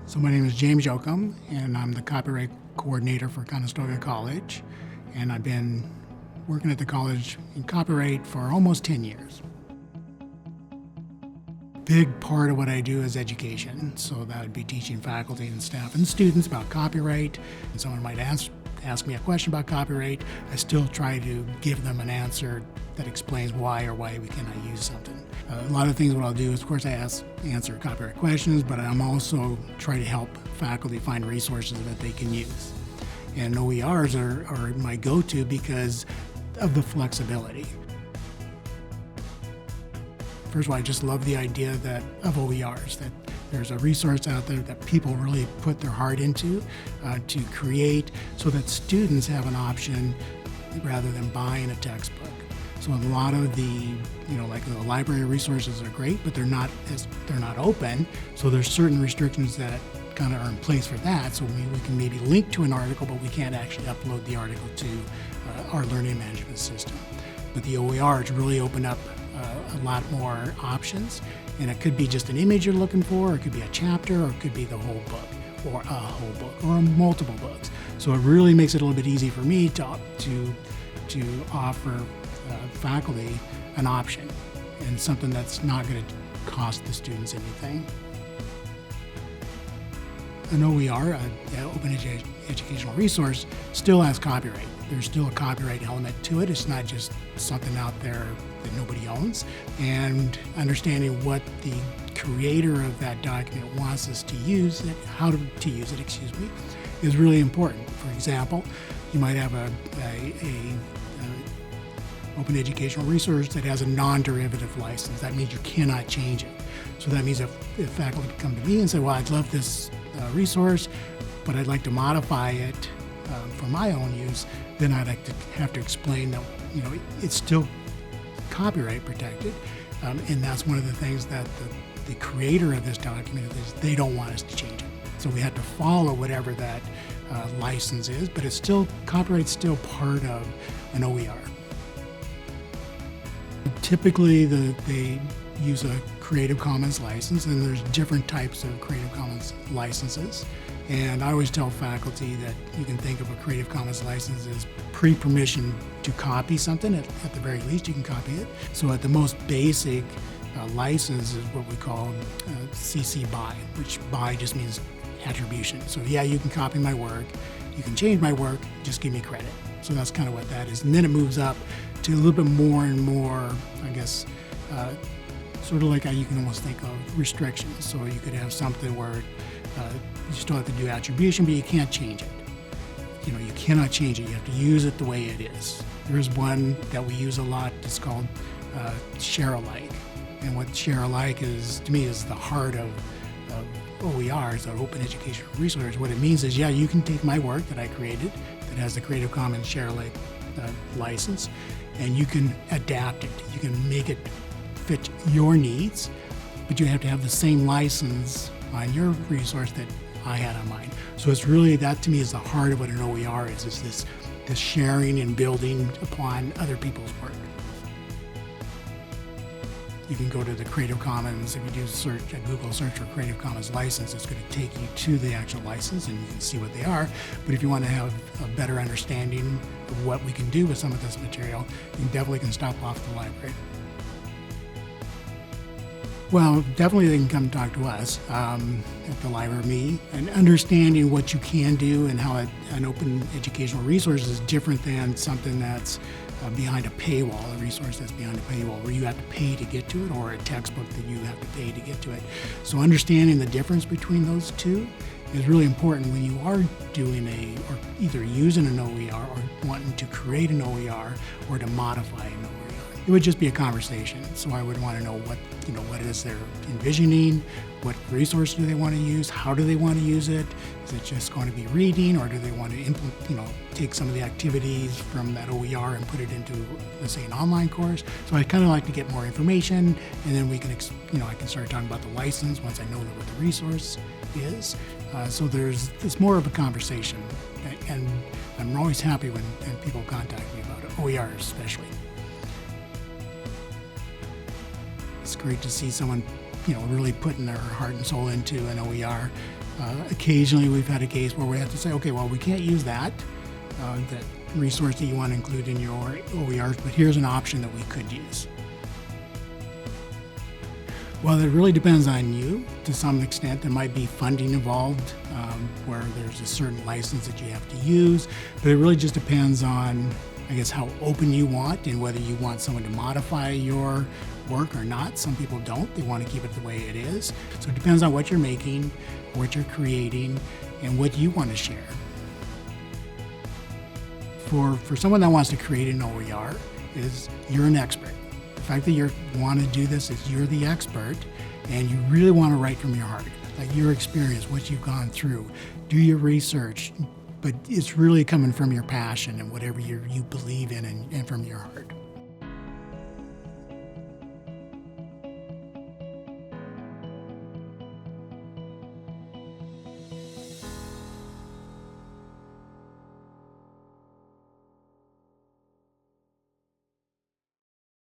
So my name is James Yochem, and I'm the copyright coordinator for Conestoga College, and I've been working at the college in copyright for almost 10 years. Big part of what I do is education, so that would be teaching faculty and staff and students about copyright. And someone might ask me a question about copyright, I still try to give them an answer that explains why or why we cannot use something. A lot of things what I'll do is, of course, I answer copyright questions, but I'm also try to help faculty find resources that they can use. And OERs are my go-to because of the flexibility. First of all, I just love the idea of OERs, that there's a resource out there that people really put their heart into to create so that students have an option rather than buying a textbook. So a lot of the, like the library resources are great, but they're not open. So there's certain restrictions that kind of are in place for that. So we can maybe link to an article, but we can't actually upload the article to our learning management system. But the OERs really open up a lot more options, and it could be just an image you're looking for, or it could be a chapter, or it could be the whole book, or a whole book, or multiple books. So it really makes it a little bit easy for me to offer faculty an option and something that's not going to cost the students anything. An OER, an open educational resource, still has copyright. There's still a copyright element to it. It's not just something out there that nobody owns. And understanding what the creator of that document wants us to use it, how to use it, is really important. For example, you might have a open educational resource that has a non-derivative license. That means you cannot change it. So that means if faculty come to me and say, well, I'd love this resource, but I'd like to modify it for my own use, then I'd have to explain that it's still copyright protected, and that's one of the things that the creator of this document is, they don't want us to change it. So we have to follow whatever that license is, but copyright's still part of an OER. Typically, they use a Creative Commons license, and there's different types of Creative Commons licenses. And I always tell faculty that you can think of a Creative Commons license as pre-permission to copy something. At the very least, you can copy it. So at the most basic license is what we call CC BY, which BY just means attribution. So yeah, you can copy my work, you can change my work, just give me credit. So that's kind of what that is. And then it moves up to a little bit more and more, I guess, sort of like how you can almost think of restrictions. So you could have something where you still have to do attribution, but you can't change it. You cannot change it. You have to use it the way it is. There's one that we use a lot. It's called share alike. And what share alike is, to me, is the heart of OERs, or open educational resource. What it means is, yeah, you can take my work that I created that has the Creative Commons share alike license, and you can adapt it. You can make it fit your needs, but you have to have the same license on your resource that I had on mine. So it's really, that to me is the heart of what an OER is this sharing and building upon other people's work. You can go to the Creative Commons. If you do a Google search for Creative Commons license, it's going to take you to the actual license, and you can see what they are. But if you want to have a better understanding of what we can do with some of this material, you definitely can stop off the library. Well, definitely they can come talk to us at the library, me, and understanding what you can do and how an open educational resource is different than something that's behind a paywall, a resource that's behind a paywall where you have to pay to get to it, or a textbook that you have to pay to get to it. So understanding the difference between those two is really important when you are doing or either using an OER or wanting to create an OER or to modify an OER. It would just be a conversation. So I would want to know what it is they're envisioning, what resource do they want to use, how do they want to use it? Is it just going to be reading, or do they want to take some of the activities from that OER and put it into, let's say, an online course? So I kind of like to get more information, and then we can, I can start talking about the license once I know what the resource is. So it's more of a conversation, and I'm always happy when people contact me about it, OERs especially. It's great to see someone, really putting their heart and soul into an OER. Occasionally we've had a case where we have to say, okay, well, we can't use that resource that you want to include in your OERs, but here's an option that we could use. Well, it really depends on you to some extent. There might be funding involved where there's a certain license that you have to use, but it really just depends on, I guess, how open you want and whether you want someone to modify your work or not. Some people don't. They want to keep it the way it is. So it depends on what you're making, what you're creating, and what you want to share. For someone that wants to create an OER, is you're an expert. The fact that you want to do this is you're the expert, and you really want to write from your heart, like your experience, what you've gone through. Do your research, but it's really coming from your passion and whatever you believe in and from your heart.